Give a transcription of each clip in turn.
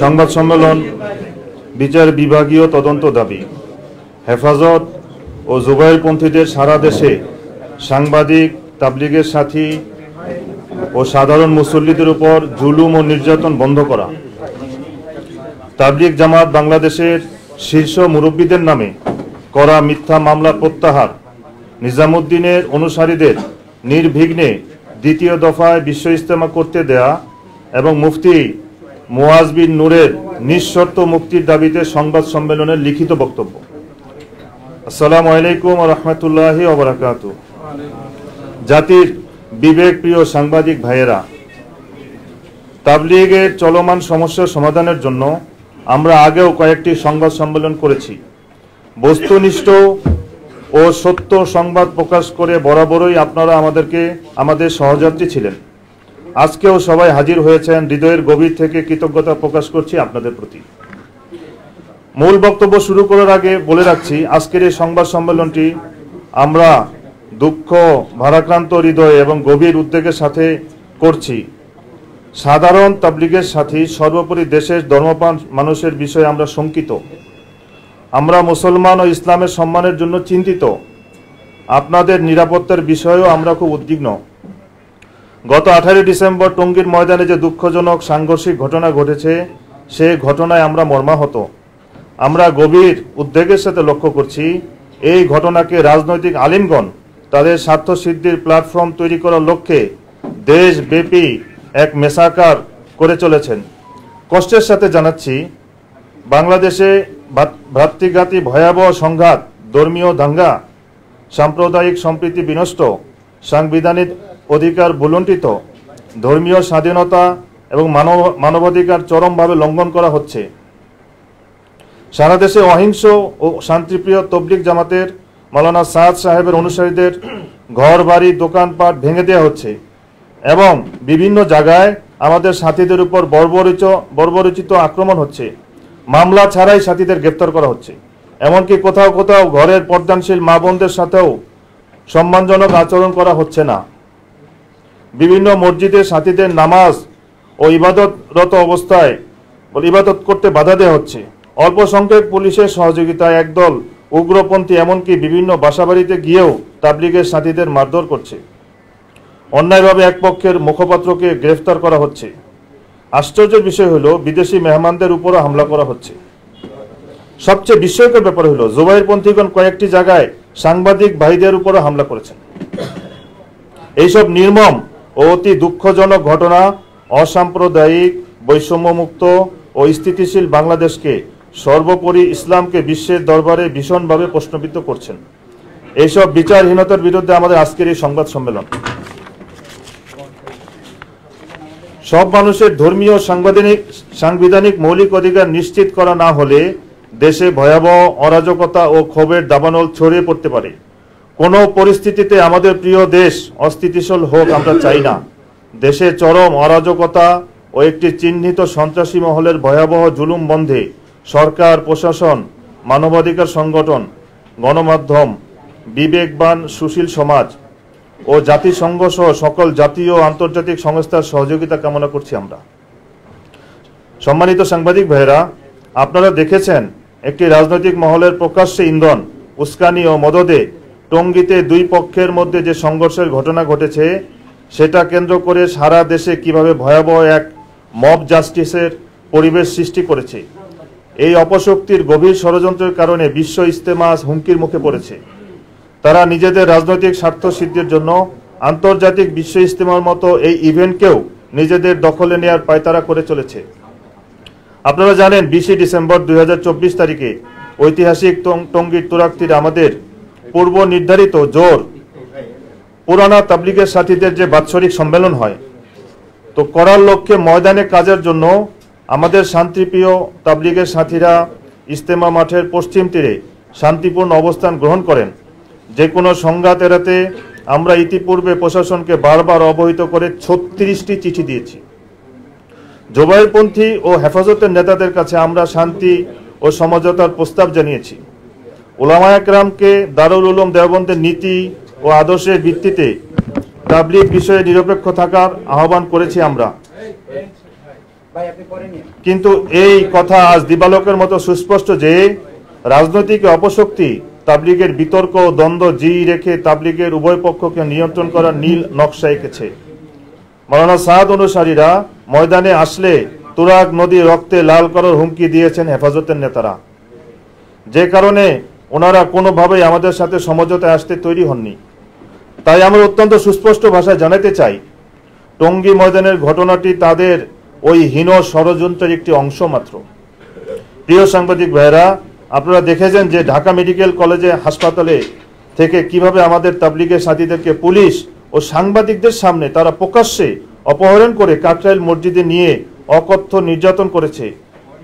সংবাদ সম্মেলন বিচার বিভাগীয় তদন্ত দাবি। হেফাজত ও জুবাইরপন্থীদের সারা দেশে সাংবাদিক, তাবলিগের সাথী ও সাধারণ মুসল্লিদের উপর জুলুম ও নির্যাতন বন্ধ করা। তাবলিগ জামাত বাংলাদেশের শীর্ষ মুরব্বীদের নামে করা মিথ্যা মামলা প্রত্যাহার। নিজামুদ্দিনের অনুসারীদের নির্বিঘ্নে দ্বিতীয় দফায় বিশ্ব ইজতেমা করতে দেয়া এবং মুফতি মুয়াজ বিন নূরের নিঃশর্ত মুক্তির দাবিতে সংবাদ সম্মেলনের লিখিত বক্তব্য। আসসালামু আলাইকুম ওয়া রাহমাতুল্লাহি ওয়া বারাকাতুহু। জাতির বিবেক প্রিয় সাংবাদিক ভাইয়েরা, তাবলিগের চলমান সমস্যার সমাধানের জন্য আমরা আগেও কয়েকটি সংবাদ সম্মেলন করেছি। বস্তুনিষ্ঠ ও সত্য সংবাদ প্রকাশ করে বরাবরই আপনারা আমাদের সহযাত্রী ছিলেন। আজকেও সবাই হাজির হয়েছেন। হৃদয়ের গভীর থেকে কৃতজ্ঞতা প্রকাশ করছি আপনাদের প্রতি। মূল বক্তব্য শুরু করার আগে বলে রাখছি, আজকের এই সংবাদ সম্মেলনটি আমরা দুঃখ, ভারাক্রান্ত হৃদয় এবং গভীর উদ্বেগের সাথে করছি। সাধারণ তাবলিগের সাথী, সর্বোপরি দেশের ধর্মপ্রাণ মানুষের বিষয়ে আমরা শঙ্কিত। আমরা মুসলমান ও ইসলামের সম্মানের জন্য চিন্তিত। আপনাদের নিরাপত্তার বিষয়েও আমরা খুব উদ্বিগ্ন। গত 18 ডিসেম্বর টঙ্গীর ময়দানে যে দুঃখজনক সাংঘর্ষিক ঘটনা ঘটেছে, সে ঘটনায় আমরা মর্মাহত। আমরা গভীর উদ্বেগের সাথে লক্ষ্য করছি, এই ঘটনাকে রাজনৈতিক আলিমগণ তাদের স্বার্থ সিদ্ধির প্ল্যাটফর্ম তৈরি করার লক্ষ্যে দেশব্যাপী এক মেসাকার করে চলেছেন। কষ্টের সাথে জানাচ্ছি, বাংলাদেশে ভ্রাতৃঘাতী ভয়াবহ সংঘাত, ধর্মীয় দাঙ্গা, সাম্প্রদায়িক সম্প্রীতি বিনষ্ট, সাংবিধানিক অধিকার ভুলুণ্ঠিত, ধর্মীয় স্বাধীনতা এবং মানবাধিকার চরমভাবে লঙ্ঘন করা হচ্ছে। সারা দেশে অহিংস ও শান্তিপ্রিয় তবলিগ জামাতের মাওলানা সাদ সাহেবের অনুসারীদের ঘর বাড়ি, দোকানপাট ভেঙে দেওয়া হচ্ছে এবং বিভিন্ন জায়গায় আমাদের সাথীদের উপর বর্বরোচিত আক্রমণ হচ্ছে। মামলা ছাড়াই সাথীদের গ্রেপ্তার করা হচ্ছে। এমনকি কোথাও কোথাও ঘরের পর্দানশীল মা বোনদের সাথেও সম্মানজনক আচরণ করা হচ্ছে না। বিভিন্ন মসজিদে সাথীদের নামাজ ও ইবাদতরত অবস্থায় ইবাদত করতে বাধা দেওয়া হচ্ছে। অল্প সংখ্যক পুলিশের সহযোগিতায় একদল উগ্রপন্থী এমনকি বিভিন্ন বাসাবাড়িতে গিয়েও তাবলিগের সাথীদের মারধর করছে। অন্যায়ভাবে এক পক্ষের মুখপাত্রকে গ্রেফতার করা হচ্ছে। আশ্চর্যের বিষয় হলো, বিদেশি মেহমানদের উপরও হামলা করা হচ্ছে। সবচেয়ে বিস্ময়কর ব্যাপার হলো, জুবাইরপন্থীগণ কয়েকটি জায়গায় সাংবাদিক ভাইদের উপরও হামলা করেছেন। এইসব নির্মম ও অতি দুঃখজনক ঘটনা অসাম্প্রদায়িক, বৈষম্যমুক্ত ও স্থিতিশীল বাংলাদেশকে, সর্বোপরি ইসলামকে বিশ্বের দরবারে ভীষণভাবে প্রশ্নবিদ্ধ করছেন। এইসব বিচারহীনতার বিরুদ্ধে আমাদের আজকের এই সংবাদ সম্মেলন। সব মানুষের ধর্মীয় সাংবিধানিক মৌলিক অধিকার নিশ্চিত করা না হলে দেশে ভয়াবহ অরাজকতা ও ক্ষোভের দাবানল ছড়িয়ে পড়তে পারে। কোনো পরিস্থিতিতে আমাদের প্রিয় দেশ অস্থিতিশীল হোক আমরা চাই না। দেশে চরম অরাজকতা ও একটি চিহ্নিত সন্ত্রাসী মহলের ভয়াবহ জুলুম বন্ধে সরকার, প্রশাসন, মানবাধিকার সংগঠন, গণমাধ্যম, বিবেকবান সুশীল সমাজ ও জাতিসংঘ সহ সকল জাতীয় ও আন্তর্জাতিক সংস্থার সহযোগিতা কামনা করছি আমরা। সম্মানিত সাংবাদিক ভাইয়েরা, আপনারা দেখেছেন একটি রাজনৈতিক মহলের প্রকাশ্যে ইন্ধন, উস্কানি ও মদদে টঙ্গীতে দুই পক্ষের মধ্যে যে সংঘর্ষের ঘটনা ঘটেছে, সেটা কেন্দ্র করে সারা দেশে কিভাবে ভয়াবহ এক মব জাস্টিসের পরিবেশ সৃষ্টি করেছে। এই অপশক্তির গভীর ষড়যন্ত্রের কারণে বিশ্ব ইজতেমা হুমকির মুখে পড়েছে। তারা নিজেদের রাজনৈতিক স্বার্থ সিদ্ধির জন্য আন্তর্জাতিক বিশ্ব ইজতেমার মতো এই ইভেন্টকেও নিজেদের দখলে নেওয়ার পায়তারা করে চলেছে। আপনারা জানেন, 20 ডিসেম্বর 2024 তারিখে ঐতিহাসিক টঙ্গীর তুরাগতীরে আমাদের পূর্ব নির্ধারিত জোর পুরানা তাবলিগের সাথীদের যে বাৎসরিক সম্মেলন হয়, তো করার লক্ষ্যে ময়দানে কাজের জন্য আমাদের শান্তিপ্রিয় তাবলিগের সাথীরা ইজতেমা মাঠের পশ্চিম তীরে শান্তিপূর্ণ অবস্থান গ্রহণ করেন। যে কোনো সংঘাত এড়াতে আমরা ইতিপূর্বে প্রশাসনকে বারবার অবহিত করে 36টি চিঠি দিয়েছি। জুবাইরপন্থী ও হেফাজতের নেতাদের কাছে আমরা শান্তি ও সমঝোতার প্রস্তাব জানিয়েছি। উলামায়ে কেরামকে দারুল উলুম দেওবন্দের নীতি ও আদর্শের ভিত্তিতে তাবলিগ বিষয়ে নিরপেক্ষ থাকার আহ্বান করেছি আমরা। কিন্তু এই কথা আজ দিবালোকের মতো সুস্পষ্ট যে রাজনৈতিক অপশক্তি তাবলিগের বিতর্ক দ্বন্দ্ব রেখে তাবলিগের উভয় পক্ষকে নিয়ন্ত্রণ করার নীল নকশা এঁকেছে। মাওলানা সাদ অনুসারীরা ময়দানে আসলে তুরাগ নদী রক্তে লাল করার হুমকি দিয়েছেন হেফাজতের নেতারা, যে কারণে ওনারা কোনোভাবেই আমাদের সাথে সমঝোতায় আসতে তৈরি হননি। তাই আমরা অত্যন্ত সুস্পষ্ট ভাষায় জানাতে চাই, টঙ্গী ময়দানের ঘটনাটি তাদের ওই হীন ষড়যন্ত্রের একটি অংশ মাত্র। প্রিয় সাংবাদিক ভাইয়েরা, আপনারা দেখেছেন যে ঢাকা মেডিকেল কলেজে হাসপাতালে থেকে কিভাবে আমাদের তাবলিগের সাথীদেরকে পুলিশ ও সাংবাদিকদের সামনে তারা প্রকাশ্যে অপহরণ করে কাকরাইল মসজিদে নিয়ে অকথ্য নির্যাতন করেছে।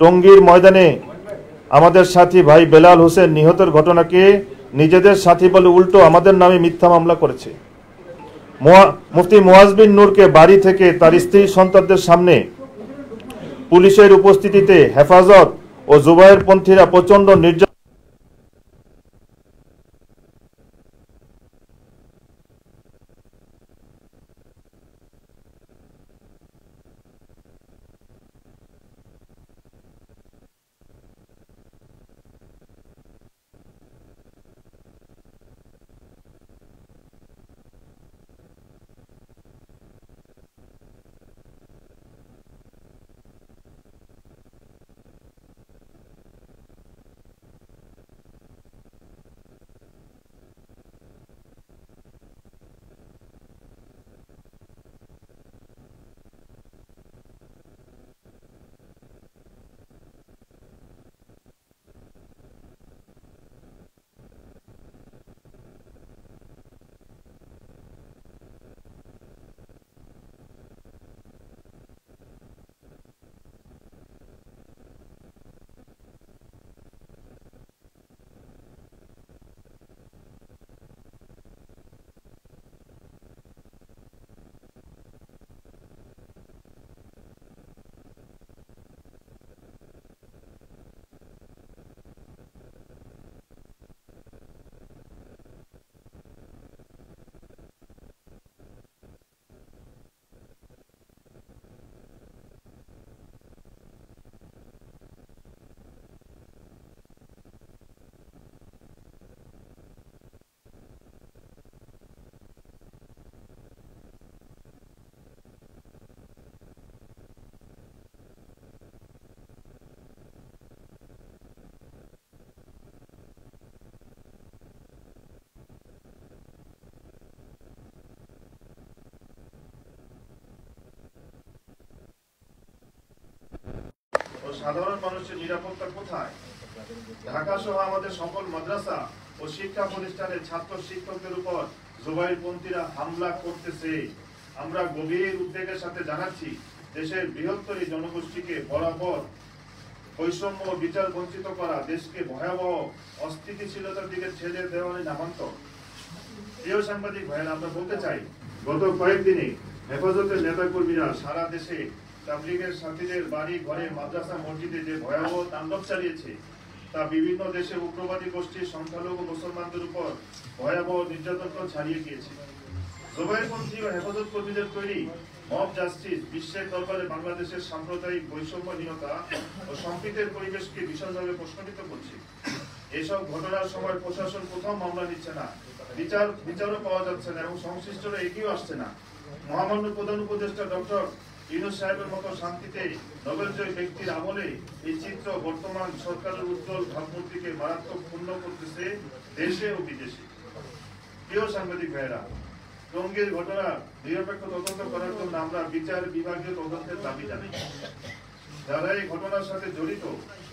টঙ্গীর ময়দানে আমাদের সাথী ভাই বেলাল হোসেন নিহতের ঘটনাকে নিজেদের সাথী বলে উল্টো আমাদের নামে মিথ্যা মামলা করেছে। মুফতি মুয়াজ বিন নূরকে বাড়ি থেকে তার স্ত্রী সন্তানদের সামনে পুলিশের উপস্থিতিতে হেফাজত ও জুবায়ের পন্থীরা প্রচন্ড নির্যাতন সাধারণ মানুষের নিরাপত্তা কোথায়? ঢাকা সহ আমাদের সকল মাদ্রাসা ও শিক্ষা প্রতিষ্ঠানের ছাত্র শিক্ষকদের উপর জুবাইরপন্থীরা হামলা করতেছে। আমরা গভীর উদ্বেগের সাথে জানাচ্ছি, দেশের বৃহত্তর এই জনগোষ্ঠীকে বরাবর বৈষম্য ও বিচার বঞ্চিত করা দেশকে ভয়াবহ অস্থিতিশীলতার দিকে ঠেলে দেওয়ার নামান্তর। প্রিয় সাংবাদিক ভাইয়েরা, আমরা বলতে চাই, গত কয়েকদিনে হেফাজতের নেতাকর্মীরা সারা দেশে তাবলিগের সাথীদের বাড়ি ঘরে মাদ্রাসা মসজিদে যে ভয়াবহ তাণ্ডব চালিয়েছে তা বিভিন্ন দেশে উগ্রবাদী গোষ্ঠীর সংখ্যালঘু মুসলমানদের উপর ভয়াবহ নির্যাতন ছাড়িয়ে গিয়েছে। জুবাইরপন্থী ও হেফাজত কর্মীদের তৈরি মব জাস্টিস বিশ্বের দরবারে বাংলাদেশের সাম্প্রদায়িক বৈষম্যহীনতা ও সম্প্রীতির পরিবেশকে ভীষণভাবে প্রশ্নবিদ্ধ করছে। এসব ঘটনার সময় প্রশাসন কোথাও মামলা নিচ্ছে না, বিচারও পাওয়া যাচ্ছে না এবং সংশ্লিষ্টরা এগিয়েও আসছে না। মহামান্য প্রধান উপদেষ্টা ডক্টর ইউনূস সাহেবের মতো শান্তিতে নোবেলজয়ী ব্যক্তির আমলে এই চিত্র বর্তমান সরকারের উজ্জ্বল ভাবমূর্তিকে মারাত্মক ক্ষুণ্ণ করতেছে দেশে ও বিদেশে। প্রিয় সাংবাদিক ভাইয়েরা, টঙ্গীর ঘটনা নিরপেক্ষ তদন্ত করার জন্য আমরা বিচার বিভাগীয় তদন্তের দাবি জানাই। যারা এই ঘটনার সাথে জড়িত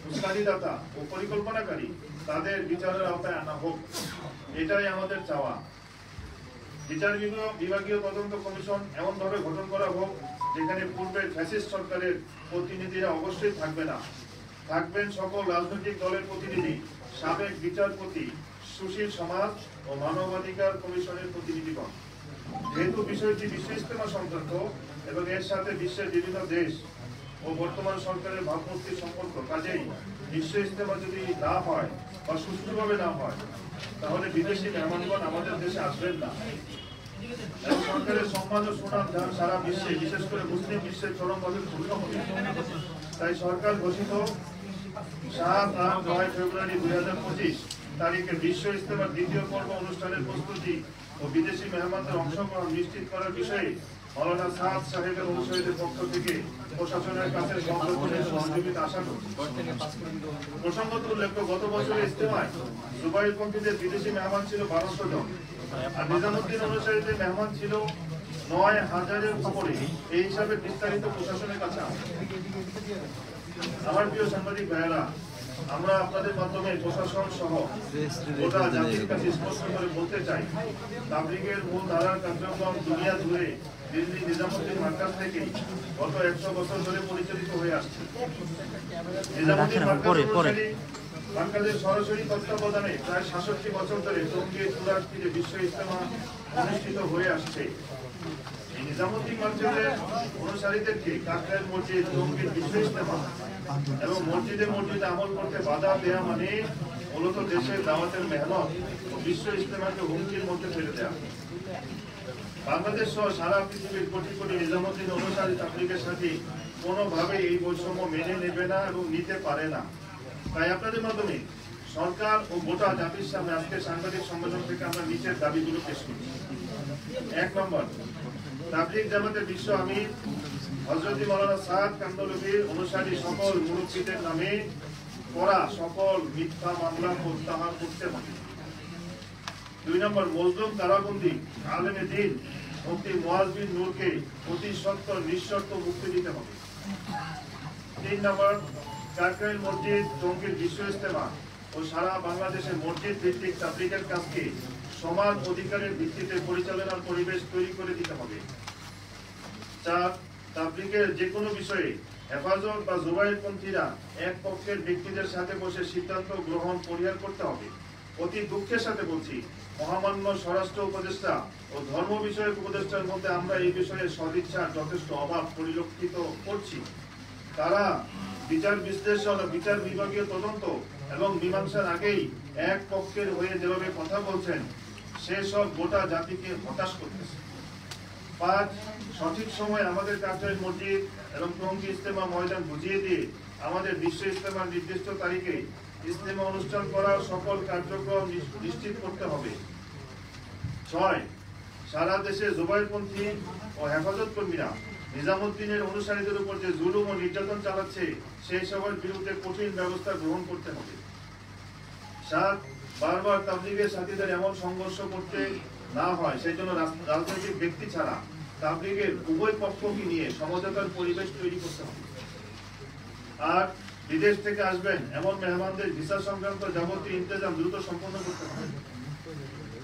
উস্কানিদাতা ও পরিকল্পনাকারী তাদের বিচারের আওতায় আনা হোক, এটাই আমাদের চাওয়া। বিচার বিভাগীয় তদন্ত কমিশন এমন ভাবে গঠন করা হোক যেখানে পূর্বের ফ্যাসিস্ট সরকারের প্রতিনিধিরা অবশ্যই থাকবে না, থাকবেন সকল রাজনৈতিক দলের প্রতিনিধি, সাবেক বিচারপতি, সুশীল সমাজ ও মানবাধিকার কমিশনের প্রতিনিধিগণ। যেহেতু বিষয়টি বিশ্ব ইজতেমা সংক্রান্ত এবং এর সাথে বিশ্বের বিভিন্ন দেশ ও বর্তমান সরকারের ভাবমূর্তির সম্পর্ক, কাজেই বিশ্ব ইজতেমা যদি না হয় বা সুষ্ঠুভাবে না হয় তাহলে বিদেশি মেহমানগণ আমাদের দেশে আসবেন না। এবং সরকারের সম্মান ও সুনাম যা সারা বিশ্বে, বিশেষ করে মুসলিম বিশ্বের চরমভাবে ক্ষুণ্ণ হবে। তাই সরকার ঘোষিত 7-8-9 ফেব্রুয়ারি 2025 তারিখে বিশ্ব ইজতেমার দ্বিতীয় পর্ব অনুষ্ঠানের প্রস্তুতি ও বিদেশি মেহমানদের অংশগ্রহণ নিশ্চিত করার বিষয়ে মাওলানা সাদ সাহেবের অনুসারীদের পক্ষ থেকে প্রশাসনের কাছে সহযোগিতা আশা করছি। প্রসঙ্গত উল্লেখ্য, গত বছরের ইজতেমায় জুবাইরপন্থীদের বিদেশি মেহমান ছিল 1200 জন, আর নিজামুদ্দিন অনুসারীদের মেহমান ছিল 9000-এর উপরে। এই হিসাবে বিস্তারিত প্রশাসনের কাছে আছে। আমার প্রিয় সাংবাদিক ভাইয়েরা, আমরা আপনাদের মাধ্যমে প্রশাসন সহ গোটা জাতির কাছে স্পষ্ট করে বলতে চাই, তাবলীগের মূল ধারার কার্যক্রম দুনিয়া জুড়ে দিল্লি নিজামুদ্দিন মার্কাজ থেকে গত 100 বছর ধরে পরিচালিত হয়ে আসছে। নিজামুদ্দিন মার্কাজের সরাসরি তত্ত্বাবধানে প্রায় 66 বছর ধরে টঙ্গীর চুরাশটিতে বিশ্ব ইজতেমা অনুষ্ঠিত হয়ে আসছে। নিজামুদ্দিন মার্কাজের অনুসারীদেরকে কাকরাইল মসজিদ, টঙ্গীর বিশ্ব ইজতেমা এবং মসজিদে আমল করতে বাধা দেওয়া মানে মূলত দেশের দাওয়াতের মেহনত ও বিশ্ব ইজতেমাকে হুমকির মধ্যে ফেলে দেওয়া। বাংলাদেশ সহ সারা পৃথিবীর কোটি কোটি নিজামুদ্দিন অনুসারী তাবলীগের সাথে কোনোভাবে এই বৈষম্য মেনে নেবে না এবং নিতে পারে না। তাই আপনাদের মাধ্যমে সরকার ও গোটা জাতির সামনে আজকে সাংবাদিক সম্মেলন থেকে আমরা নিচের দাবিগুলো পেশ করছি। 1 নম্বর, তাবলীগ জামাতের বিশ্ব আমির হযরত মাওলানা সাদ কান্দলভীর অনুসারী সকল মুরব্বীদের নামে করা সকল মিথ্যা মামলা প্রত্যাহার করতে হবে। 2 নম্বর, মজলুম কারাবন্দী আলেমে দ্বীন মুফতি মুয়াজ বিন নূরকে অতি সত্বর নিঃশর্ত মুক্তি দিতে হবে। 3 নম্বর, কাকরাইল মসজিদ, টঙ্গীর বিশ্ব ইজতেমা ও সারা বাংলাদেশের মসজিদ ভিত্তিক তাবলীগের কাজকে সমান অধিকারের ভিত্তিতে পরিচালনার পরিবেশ তৈরি করে দিতে হবে। 4, তাবলীগের যে কোনো বিষয়ে হেফাজত বা জুবাইরপন্থীরা এক পক্ষের ব্যক্তিদের সাথে বসে সিদ্ধান্ত গ্রহণ পরিহার করতে হবে। অতি দুঃখের সাথে বলছি, মহামান্য স্বরাষ্ট্র উপদেষ্টা ও ধর্ম বিষয়ক উপদেষ্টার মধ্যে আমরা এই বিষয়ে সদিচ্ছার যথেষ্ট অভাব পরিলক্ষিত করছি। তারা বিচার বিশ্লেষণ ও বিচার বিভাগীয় তদন্ত এবং মীমাংসার আগেই এক পক্ষের হয়ে যেভাবে কথা বলছেন, সেসব গোটা জাতিকে হতাশ করতেছে। 5, সঠিক সময় আমাদের কাকরাইল মসজিদ এবং টঙ্গী ইজতেমা ময়দান বুঝিয়ে দিয়ে আমাদের বিশ্ব ইজতেমার নির্দিষ্ট তারিখে ইজতেমা অনুষ্ঠান করার সকল কার্যক্রম নিশ্চিত করতে হবে। 6, সারা দেশে জুবাইরপন্থী ও হেফাজত কর্মীরা নিজামুদ্দিনের অনুসারীদের উপর যে জুলুম ও নির্যাতন চালাচ্ছে, সেই সবার বিরুদ্ধে কঠিন ব্যবস্থা গ্রহণ করতে হবে। 7, বারবার তাবলীগের সাথীদের এমন সংঘর্ষ করতে না হয় সেই জন্য রাজনৈতিক ব্যক্তি ছাড়া তাবলীগের উভয় পক্ষকে নিয়ে সমঝোতার পরিবেশ তৈরি করতে হবে। আর বিদেশ থেকে আসবেন এমন মেহমানদের ভিসা সংক্রান্ত যাবতীয় ইন্তজাম দ্রুত সম্পন্ন করতে হবে।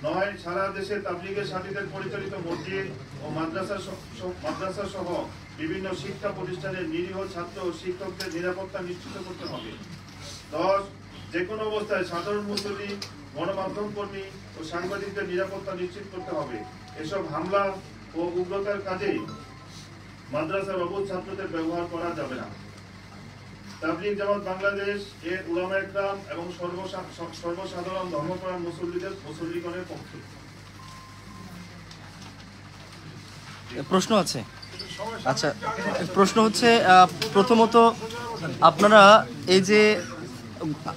9, সারা দেশে তাবলীগের সাথীদের পরিচালিত মসজিদ ও মাদ্রাসা সহ বিভিন্ন শিক্ষা প্রতিষ্ঠানের নিরীহ ছাত্র ও শিক্ষকদের নিরাপত্তা নিশ্চিত করতে হবে। 10, যে কোনো অবস্থায় সাধারণ মুসল্লি, গণমাধ্যম কর্মী ও সাংবাদিকদের নিরাপত্তা নিশ্চিত করতে হবে। এসব হামলা ও উগ্রতার কাজে মাদ্রাসার অবুঝ ছাত্রদের ব্যবহার করা যাবে না। তাবলীগ জামাত বাংলাদেশ এর উলামায়ে কেরাম এবং সর্বসাধারণ ধর্মপ্রাণ মুসল্লিগণের পক্ষে। প্রশ্ন আছে? আচ্ছা, প্রশ্ন হচ্ছে প্রথমত আপনারা এই যে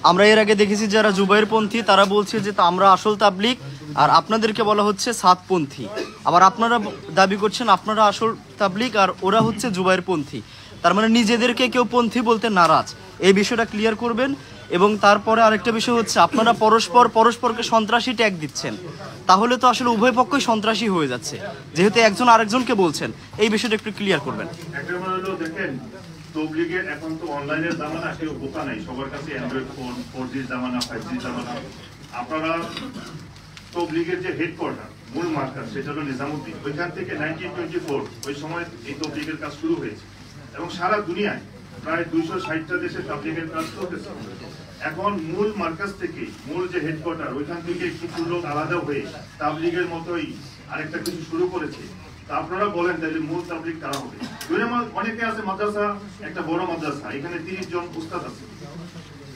আমরা এর আগে দেখেছি যারা জুবাইরপন্থী তারা বলছে যে আমরা আসল তাবলীগ, আর আপনাদেরকে বলা হচ্ছে সাদপন্থী। আবার আপনারা দাবি করছেন আপনারা আসল তাবলীগ আর ওরা হচ্ছে জুবাইরপন্থী। তার মানে নিজেদেরকে কেউ পন্থী বলতে নারাজ। এই বিষয়টা ক্লিয়ার করবেন। এবং তারপরে আরেকটা বিষয় হচ্ছে আপনারা পরস্পরকে সন্ত্রাসী ট্যাগ দিচ্ছেন, তাহলে তো আসলে উভয় পক্ষই সন্ত্রাসী হয়ে যাচ্ছে যেহেতু একজন আরেকজনকে বলছেন। এই বিষয়টা একটু ক্লিয়ার করবেন। দেখেন, তাবলীগের এখন তো অনলাইনের জামানা, কেউ বোকা নাই, সবার কাছে অ্যান্ড্রয়েড ফোন, 4G জামানা, 5G জামানা। আপনারা তাবলীগের যে হেডকোয়ার্টার, মূল মার্কাজ, সেটা হলো নিজামুদ্দিন। ওইখান থেকে 1924 ওই সময় এই তাবলীগের কাজ শুরু হয়েছে এবং সারা দুনিয়ায় প্রায় 260টা দেশে তাবলীগের কাজ চলতেছে। এখন মূল মার্কাজ থেকে, মূল যে হেডকোয়ার্টার, ওইখান থেকে কিছু লোক আলাদা হয়ে তাবলীগের মতোই আরেকটা কিছু শুরু করেছে। তা আপনারা বলেন তাহলে মূল তাবলীগ কারা হবে? অনেকে আছে মাদ্রাসা, একটা বড় মাদ্রাসা, এখানে 30 জন উস্তাদ আছে,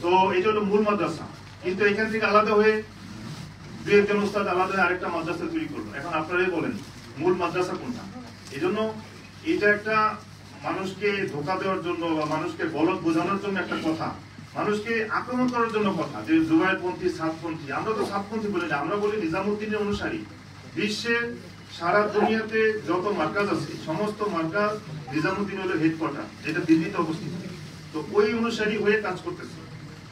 তো এটা হলো মূল মাদ্রাসা। কিন্তু এখান থেকে আলাদা হয়ে 2-1 জন উস্তাদ আলাদা হয়ে আরেকটা মাদ্রাসা তৈরি করলো। এখন আপনারাই বলেন মূল মাদ্রাসা কোনটা। এই জন্য এটা একটা মানুষকে ধোকা দেওয়ার জন্য বা মানুষকে বলদ বোঝানোর জন্য একটা কথা, মানুষকে আক্রমণ করার জন্য কথা যে জুবায়েরপন্থী সাতপন্থী। আমরা তো সাতপন্থী বলি না, আমরা বলি নিজামুদ্দিনের অনুসারী। বিশ্বের সারা দুনিয়াতে যত মার্কাজ আছে সমস্ত মার্কাজ নিজামুদ্দিন হলো হেডকোয়ার্টার, যেটা দিল্লিতে অবস্থিত। তো ওই অনুসারী হয়ে কাজ করতেছে।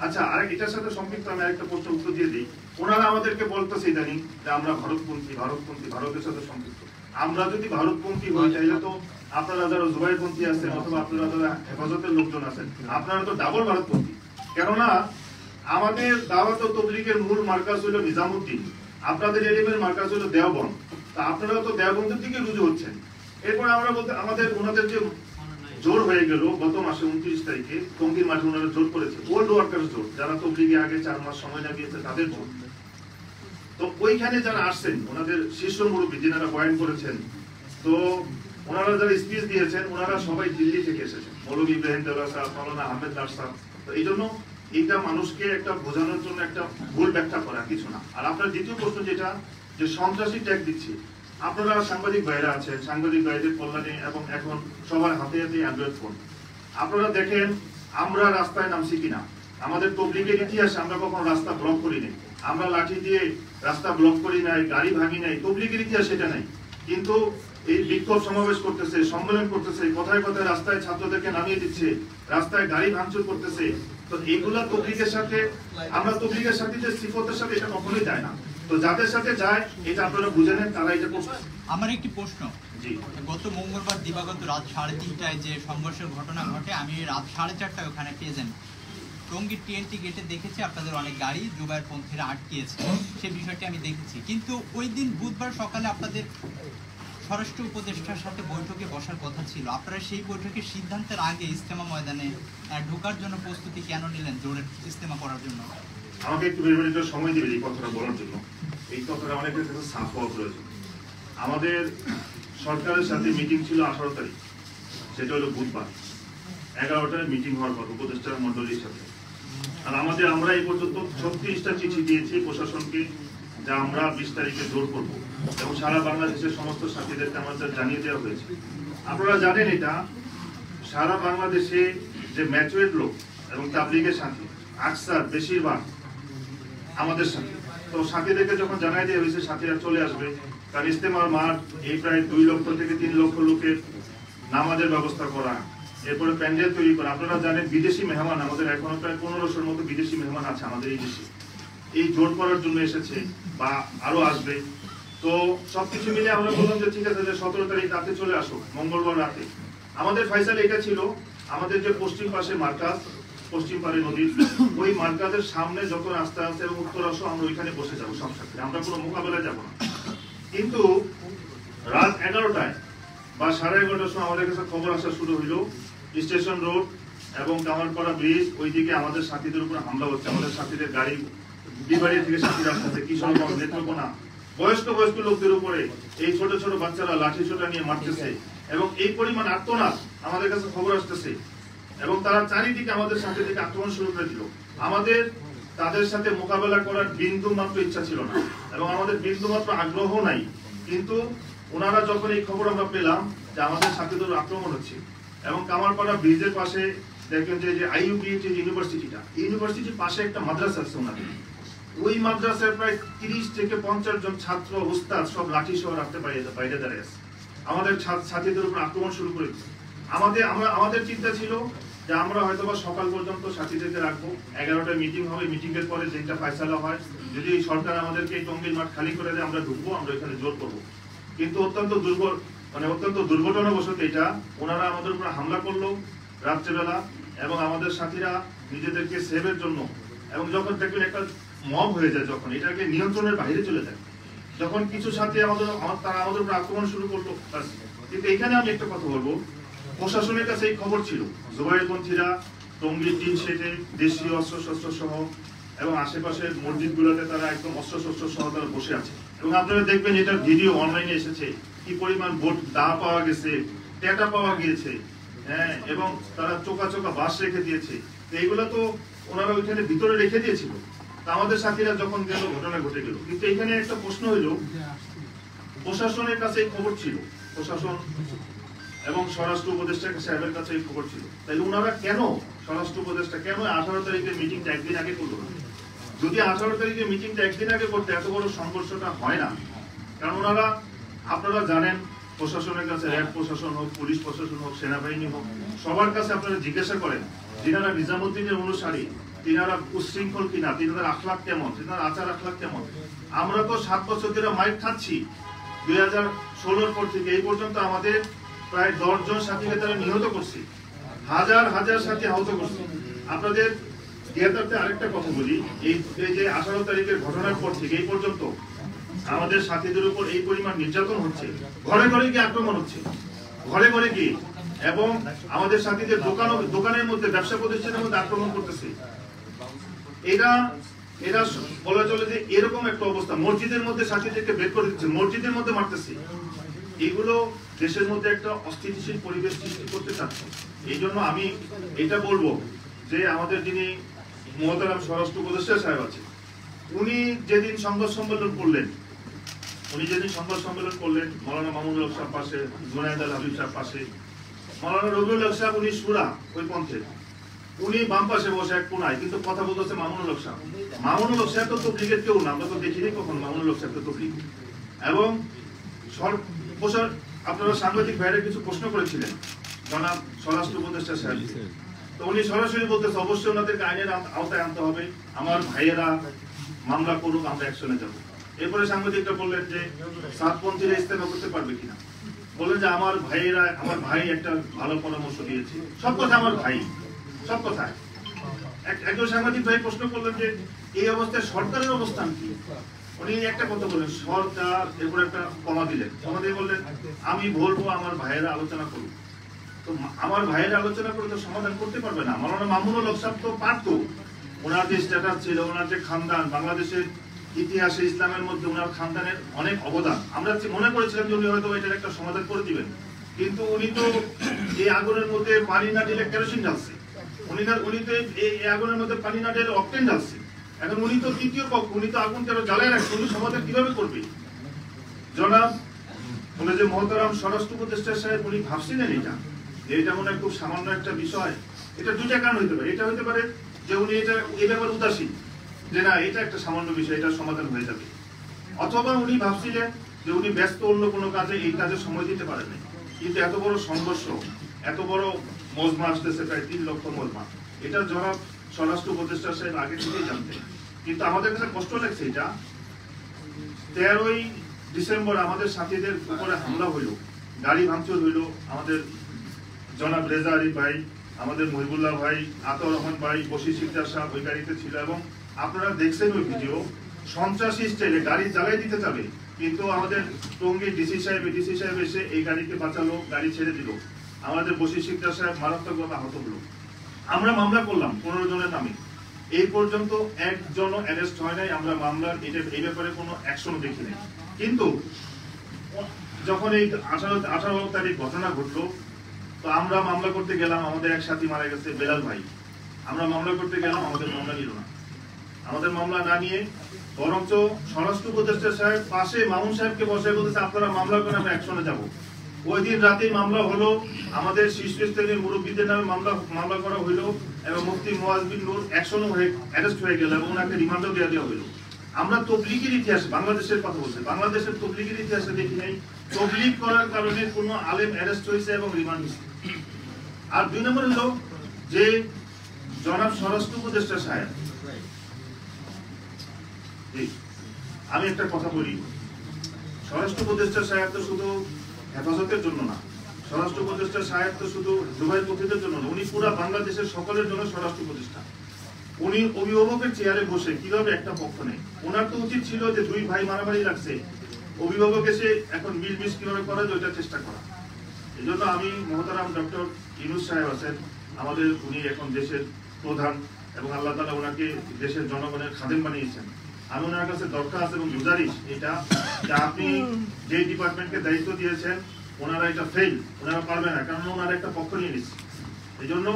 আচ্ছা, আর এটার সাথে সম্পৃক্ত আমি আরেকটা প্রশ্ন উত্তর দিয়ে দিই। ওনারা আমাদেরকে বলতেছে ইদানিং যে আমরা ভারতপন্থী, ভারতের সাথে সম্পৃক্ত। আমরা যদি ভারতপন্থী হই তাহলে তো আপনারা যারা জুবায়েরপন্থী আছেন অথবা আপনারা যারা হেফাজতের লোকজন আছেন আপনারা তো ডাবল ভারতপন্থী। কেননা আমাদের দাওয়াত ও তাবলীগের মূল মার্কাজ হলো নিজামুদ্দিন, আপনাদের এলিমের মার্কাজ হলো দেওবন্দ। তা আপনারা তো দেওবন্দের দিকে রুজু হচ্ছেন। এরপর আমরা বলতে ওনাদের যে জোর হয়ে গেল গত মাসে 29 তারিখে টঙ্গীর মাঠে ওনারা জোর করেছে, ওল্ড ওয়ার্কার্স জোর, যারা তবলিগে আগে 4 মাস সময় লাগিয়েছে তাদের জোর। তো ওইখানে যারা আসছেন ওনাদের শীর্ষ মুরব্বী যিনারা বয়ান করেছেন, তো ওনারা যারা স্পিচ দিয়েছেন ওনারা সবাই দিল্লি থেকে এসেছেন, মৌলভী ইব্রাহিম দেওয়া সাহেব, মাওলানা আহমেদ দার সাহেব। তো এই জন্য এটা মানুষকে একটা বোঝানোর জন্য একটা ভুল ব্যাখ্যা করা, কিছু না। আর আপনার দ্বিতীয় প্রশ্ন যেটা যে সন্ত্রাসী ট্যাগ দিচ্ছে, আপনারা সাংবাদিক ভাইরা আছেন, সাংবাদিক ভাইদের কল্যাণে এবং এখন সবার হাতে হাতে অ্যান্ড্রয়েড ফোন, আপনারা দেখেন আমরা রাস্তায় নামছি কিনা। আমাদের তবলিগের ইতিহাসে আমরা কখনো রাস্তা ব্লক করি নাই, আমরা লাঠি দিয়ে রাস্তা ব্লক করি নাই, গাড়ি ভাঙি নাই, তবলিগের ইতিহাস সেটা নাই। কিন্তু এই বিক্ষোভ সমাবেশ করতেছে, সম্মেলন করতেছে, কথায় কথায় রাস্তায় ছাত্রদেরকে নামিয়ে দিচ্ছে, রাস্তায় গাড়ি ভাঙচুর করতেছে। তো এইগুলা তবলিগের সাথে, আমরা তবলিগের সাথে যে সিফতের সাথে এটা কখনোই যায় না। তো যাদের সাথে যায় এটা আপনারা বুঝে নেন, তারা এটা করছে। আমার একটি প্রশ্ন, গত মঙ্গলবার দিবাগত রাত 3:30টায় যে সংঘর্ষের ঘটনা ঘটে, আমি রাত 4:30টায় ওখানে প্রেজেন্ট। টঙ্গীর TNT গেটে দেখেছি আপনাদের অনেক গাড়ি জুবায়েরপন্থীরা আটকিয়েছে, সেই বিষয়টি আমি দেখেছি। কিন্তু ওই দিন বুধবার সকালে আপনাদের স্বরাষ্ট্র উপদেষ্টার সাথে বৈঠকে বসার কথা ছিল, আপনারা সেই বৈঠকের সিদ্ধান্তের আগে ইজতেমা ময়দানে ঢোকার জন্য প্রস্তুতি কেন নিলেন জোরের ইজতেমা করার জন্য? আমাকে একটু বিস্তারিত সময় দেবেন এই কথাটা বলার জন্য। এই কথাটা অনেকের কাছে সাফ হওয়া প্রয়োজন। আমাদের সরকারের সাথে মিটিং ছিল 18 তারিখ, সেটা হলো বুধবার 11টায় মিটিং হওয়ার কথা উপদেষ্টা মন্ডলীর সাথে। আর আমরা এই পর্যন্ত 36টা চিঠি দিয়েছি প্রশাসনকে, যা আমরা 20 তারিখে জোর করব এবং সারা বাংলাদেশের সমস্ত সাথীদেরকে আমাদের জানিয়ে দেওয়া হয়েছে। আপনারা জানেন এটা সারা বাংলাদেশে যে ম্যাচুয়ার লোক এবং তাবলীগের সাথী আকসার বেশিরভাগ আমাদের সাথে। তো সাথীদেরকে যখন জানাই দেওয়া হয়েছে সাথীরা চলে আসবে, কারণ ইজতেমার মাঠ এই প্রায় 2 লক্ষ থেকে 3 লক্ষ লোকের নামাজের ব্যবস্থা করা, এরপরে প্যান্ডেল তৈরি করা। আপনারা জানেন বিদেশি মেহমান আমাদের এখনো প্রায় 1500-র মতো বিদেশি মেহমান আছে আমাদের এই দেশে, এই জোর করার জন্য এসেছে বা আরো আসবে। তো সবকিছু মিলে আমরা বললাম যে ঠিক আছে, যে 17 তারিখ রাতে চলে আসো, মঙ্গলবার রাতে। আমাদের ফাইসাল এটা ছিল, আমাদের যে পশ্চিম পাশে মার্কাজ, পশ্চিম পারে নদীর ওই মার্কাজের সামনে যত রাস্তা আছে এবং উত্তর আসো আমরা ওইখানে বসে যাবো সব সাথে, আমরা কোনো মোকাবেলায় যাবো না। কিন্তু রাত 11টায় বা 11:30টার সময় আমাদের কাছে খবর আসা শুরু হইলো স্টেশন রোড এবং কামারপাড়া ব্রিজ ওইদিকে আমাদের সাথীদের উপর হামলা হচ্ছে। আমাদের সাথীদের গাড়ি বিবাড়ি থেকে সাথীরা আসতেছে, কিশোরগঞ্জ, নেত্রকোনা, বয়স্ক লোকদের উপরে এই ছোট ছোট বাচ্চারা লাঠি ছোটা নিয়ে মারতেছে এবং এই পরিমাণ আর্তনাদ আমাদের কাছে খবর আসতেছে এবং তারা চারিদিকে আমাদের সাথে থেকে আক্রমণ শুরু করে দিল। আমাদের তাদের সাথে মোকাবেলা করার বিন্দু মাত্র ইচ্ছা ছিল না এবং আমাদের বিন্দু মাত্র আগ্রহ নাই। কিন্তু ওনারা যখন এই খবর আমরা পেলাম যে আমাদের সাথীদের আক্রমণ হচ্ছে এবং কামারপাড়া ব্রিজের পাশে দেখেন যে IUB ইউনিভার্সিটির পাশে একটা মাদ্রাসা আছে ওনাদের, ওই মাদ্রাসায় প্রায় 30 থেকে 50 জন ছাত্র উস্তাদ সব লাঠি সহ রাখতে বাইরে দাঁড়িয়ে আছে, আমাদের সাথীদের উপর আক্রমণ শুরু করে দিচ্ছে। আমাদের চিন্তা ছিল যে আমরা হয়তোবা সকাল পর্যন্ত সাথীদেরকে রাখবো, 11টায় মিটিং হবে, মিটিং এর পরে যেটা ফয়সালা হয়, যদি সরকার আমাদেরকে এই টঙ্গীর মাঠ খালি করে দেয় আমরা ঢুকবো, আমরা এখানে জোর করবো। কিন্তু অত্যন্ত দুর্ঘটনাবশত এটা ওনারা আমাদের উপর হামলা করলো রাত্রেবেলা এবং আমাদের সাথীরা নিজেদেরকে সেভের জন্য এবং যখন দেখবেন একটা মব হয়ে যায়, যখন এটাকে নিয়ন্ত্রণের বাইরে চলে যায়, যখন কিছু সাথী তারা আমাদের উপর আক্রমণ শুরু করলো। কিন্তু এখানে আমি একটা কথা বলবো, প্রশাসনের কাছে এই খবর ছিল জুবায়েরপন্থীরা টঙ্গীর টিন শেডে দেশীয় অস্ত্রশস্ত্র সহ এবং আশেপাশের মসজিদগুলোতে তারা একদম অস্ত্রশস্ত্র সহ তারা বসে আছে এবং আপনারা দেখবেন এটার ভিডিও অনলাইনে এসেছে, কি পরিমাণ ভোট দা পাওয়া গেছে, টেটা পাওয়া গিয়েছে, হ্যাঁ, এবং তারা চোকা বাস রেখে দিয়েছে। তো এইগুলো তো ওনারা ওইখানে ভিতরে রেখে দিয়েছিল। আমাদের সাথীরা যখন গেল ঘটনা ঘটে গেল। কিন্তু এখানে একটা প্রশ্ন হইল প্রশাসনের কাছে এই খবর ছিল, প্রশাসন এবং স্বরাষ্ট্র উপদেষ্টা সাহেবের কাছে এই খবর ছিল। তাহলে ওনারা কেন, স্বরাষ্ট্র উপদেষ্টা কেন 18 তারিখের মিটিংটা একদিন আগে করলো না? যদি 18 তারিখের মিটিংটা একদিন আগে করতে এত বড় সংঘর্ষটা হয় না। কারণ ওনারা, আপনারা জানেন, প্রশাসনের কাছে, র্যাব প্রশাসন হোক, পুলিশ প্রশাসন হোক, সেনাবাহিনী হোক, সবার কাছে আপনারা জিজ্ঞাসা করেন যিনারা নিজামুদ্দিনের অনুসারী, তিনারা উচ্ছৃঙ্খল কিনা, তিনাদের আখলাক কেমন, তিনার আচার আখলাক কেমন। আমরা তো 7 বছর ধরে মাইর খাচ্ছি। 2016 পর থেকে এই পর্যন্ত আমাদের প্রায় 10 জন সাথীকে তারা নিহত করছে, হাজার হাজার সাথী আহত করছে। আপনাদের জ্ঞাতার্থে আরেকটা কথা বলি, এই যে 18 তারিখের ঘটনার পর থেকে এই পর্যন্ত আমাদের সাথীদের উপর এই পরিমাণ নির্যাতন হচ্ছে, ঘরে ঘরে গিয়ে আক্রমণ হচ্ছে, ঘরে ঘরে গিয়ে, এবং আমাদের সাথীদের দোকানের মধ্যে, ব্যবসা প্রতিষ্ঠানের মধ্যে আক্রমণ করতেছে। এরা বলা চলে যে এরকম একটা অবস্থা, মসজিদের মধ্যে সাথীদেরকে বের করে দিচ্ছে, মসজিদের মধ্যে মারতেছে। এগুলো দেশের মধ্যে একটা অস্থিতিশীল পরিবেশ সৃষ্টি করতে চাচ্ছে। এই জন্য আমি এটা বলবো যে আমাদের যিনি মহতারাম স্বরাষ্ট্র উপদেষ্টা সাহেব আছে, উনি যেদিন সংবাদ সম্মেলন করলেন, মৌলানা মামুনুল হক সাহেব পাশে, জুনায়েদ আল হাবিব সাহেব পাশে, মৌলানা রবিউল হক সাহেব উনি সুরা ওই পন্থে, উনি বাম পাশে বসে এক কোনায়, কিন্তু কথা বলতেছে মামুনুল হক সাহেব। মামুনুল হক সাহেব তো তবলিগের কেউ না, আমরা তো দেখিনি কখন মামুনুল হক সাহেব তো তবলিগ। এবং আপনারা সাংবাদিক ভাইরা কিছু প্রশ্ন করেছিলেন জনাব স্বরাষ্ট্র উপদেষ্টা সাহেব, তো উনি সরাসরি বলতেছে অবশ্যই ওনাদেরকে আইনের আওতায় আনতে হবে, আমার ভাইয়েরা মামলা করুক, আমরা অ্যাকশনে যাব। এরপরে সাংবাদিকরা বললেন যে সাতপন্থীরা ইস্তেমা করতে পারবে কিনা, বললেন যে আমার ভাই একটা ভালো পরামর্শ দিয়েছে। সব কথা আমার ভাই, সব কথা। একজন সাংবাদিক ভাই প্রশ্ন করলেন যে এই অবস্থায় সরকারের অবস্থান কি। উনি একটা কথা বললেন, সরকার, এরপর একটা কমা দিলেন, কমা দিয়ে বললেন আমি বলবো আমার ভাইয়েরা আলোচনা করুক। তো আমার ভাইয়েরা আলোচনা করে তো সমাধান করতে পারবে না। মৌলানা মামুনুল হক সাহেব তো পারত, ওনার যে স্ট্যাটাস ছিল, ওনার যে খানদান, বাংলাদেশের ইতিহাসে ইসলামের মধ্যে ওনার খানদানের অনেক অবদান, আমরা মনে করেছিলাম যে উনি হয়তো এটার একটা সমাধান করে দিবেন। কিন্তু উনি তো এই আগুনের মধ্যে পানি না ঢেলে কেরোসিন ঢালছে, উনি তো এই আগুনের মধ্যে পানি না ঢেলে অকটেন ঢালছে। এখন উনি তো তৃতীয় পক্ষ, উনি তো আগুন কেন জ্বালায় রাখছে, উনি সমাধান কিভাবে করবে? জনাব উনি যে মহতারাম স্বরাষ্ট্র উপদেষ্টা সাহেব, উনি ভাবছিলেন এটা মনে হয় খুব সামান্য একটা বিষয়। এটা দুইটা কারণ হইতে পারে। এটা হইতে পারে যে উনি এই ব্যাপারে উদাসীন, যে না এটা একটা সামান্য বিষয়, এটা সমাধান হয়ে যাবে। অথবা উনি ভাবছিলেন যে উনি ব্যস্ত অন্য কোনো কাজে, এই কাজে সময় দিতে পারেন। কিন্তু এত বড় সংঘর্ষ, এত বড় মজমা আসতেছে, প্রায় 3 লক্ষ মজমা, এটা জনাব স্বরাষ্ট্র উপদেষ্টা সাহেব আগে থেকেই জানতেন। কিন্তু আমাদের কাছে কষ্ট লাগছে, এটা 13ই ডিসেম্বর আমাদের সাথীদের উপরে হামলা হইল, গাড়ি ভাঙচুর হইল, আমাদের জনাব রেজা আলী ভাই, আমাদের মহিবুল্লাহ ভাই, আতাউর রহমান ভাই, বশির সিকদার সাহেব ওই গাড়িতে ছিল। এবং আপনারা দেখছেন ওই ভিডিও, সন্ত্রাসী স্টাইলে গাড়ি জ্বালাই দিতে যাবে, কিন্তু আমাদের টঙ্গী ডিসি সাহেব এসে এই গাড়িকে বাঁচালো, গাড়ি ছেড়ে দিল। আমাদের বশির সিকদার সাহেব মারাত্মকভাবে আহত হলো। আমরা মামলা করলাম 15 জনের নামে, এই পর্যন্ত একজনও অ্যারেস্ট হয় নাই। আমরা মামলার এই ব্যাপারে কোনো অ্যাকশন দেখি নাই। কিন্তু যখন এই 18 তারিখ ঘটনা ঘটলো, তো আমরা মামলা করতে গেলাম, আমাদের এক সাথী মারা গেছে বেলাল ভাই, আমরা মামলা করতে গেলাম, আমাদের মামলা নিল না। আমাদের মামলা না নিয়ে বরঞ্চ স্বরাষ্ট্র উপদেষ্টা সাহেব পাশে মামুন সাহেবকে বসে বলতেছে আপনারা মামলা করেন, আমরা অ্যাকশনে যাব। ওই দিন রাতেই মামলা হলো, আমাদের শীর্ষস্থানীয় মুরব্বীদের নামে মামলা করা হইলো, এবং মুফতি মুয়াজ বিন নূর অ্যাকশনও হয়ে অ্যারেস্ট হয়ে গেল, এবং ওনাকে রিমান্ডও দেওয়া হইলো। আমরা তবলিগের ইতিহাসে, বাংলাদেশের কথা বলছি, বাংলাদেশের তবলিগের ইতিহাসে দেখি নাই তবলিগ করার কারণে কোনো আলেম অ্যারেস্ট হয়েছে এবং রিমান্ড হয়েছে। আর 2 নম্বর হলো যে জনাব স্বরাষ্ট্র উপদেষ্টা সাহেব, আমি একটা কথা বলি, স্বরাষ্ট্র উপদেষ্টা সাহেব তো শুধু হেফাজতের জন্য না, স্বরাষ্ট্র উপদেষ্টা সাহেব তো শুধু জুবাইর পন্থীদের জন্য না, উনি পুরো বাংলাদেশের সকলের জন্য স্বরাষ্ট্র উপদেষ্টা। উনি অভিভাবকের চেয়ারে বসে কিভাবে একটা পক্ষ নেই, ওনার তো উচিত ছিল যে 2 ভাই মারামারি লাগছে, অভিভাবক এসে এখন মিলমিশ কিভাবে করা যায় ওইটা চেষ্টা করা। এই জন্য আমি মহতারাম ডক্টর ইউনূস সাহেব আছেন আমাদের, উনি এখন দেশের প্রধান এবং আল্লাহ তাআলা ওনাকে দেশের জনগণের খাদেম বানিয়েছেন। আমি ওনার কাছে দরখাস্ত এবং গুজারিশ এটা, যে আপনি যে ডিপার্টমেন্টকে দায়িত্ব দিয়েছেন ওনারা এটা ফেল, ওনারা পারবে না, কারণ ওনারা একটা পক্ষ নিয়ে নিচ্ছে। এই জন্য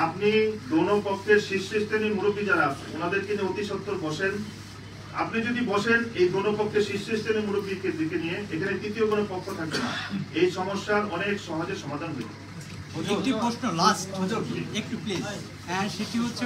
আপনি দোনো পক্ষের শীর্ষস্থানীয় মুরব্বী যারা আছে ওনাদেরকে নিয়ে অতি সত্বর বসেন, আপনি যদি বসেন এই দোনো পক্ষের শীর্ষস্থানীয় মুরব্বীকে দিকে নিয়ে, এখানে তৃতীয় কোনো পক্ষ থাকবে না, এই সমস্যার অনেক সহজে সমাধান হয়ে যাবে। একটি প্রশ্ন লাস্ট একটু প্লিজ, সেটি হচ্ছে